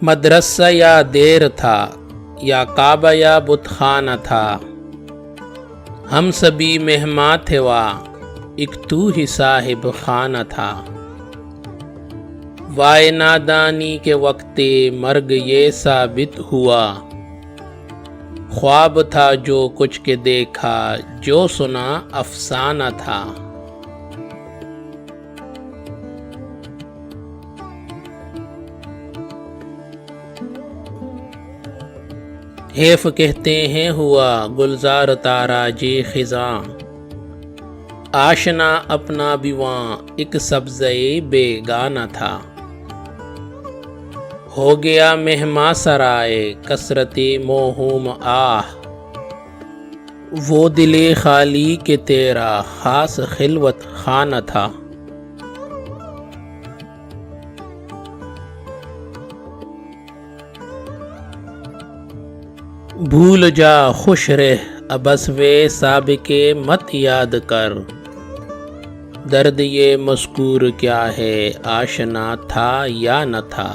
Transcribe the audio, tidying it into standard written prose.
مدرسہ یا دیر تھا، یا کعبہ یا بت خانہ تھا، ہم سبھی مہمان تھے وہاں، ایک تو ہی صاحب خانہ تھا۔ وائے نادانی کے وقت مرگ یہ ثابت ہوا، خواب تھا جو کچھ کے دیکھا، جو سنا افسانہ تھا۔ حیف کہتے ہیں ہوا گلزار تاراج خزاں، آشنا اپنا بھی وہاں ایک سبزے بیگانہ تھا۔ ہو گیا مہماں سرائے کثرت موہوم آہ، وہ دل خالی کے تیرا خاص خلوت خانہ تھا۔ بھول جا خوش رہ ابس وے سابقے مت یاد کر، درد یہ مذکور کیا ہے آشنا تھا یا نہ تھا۔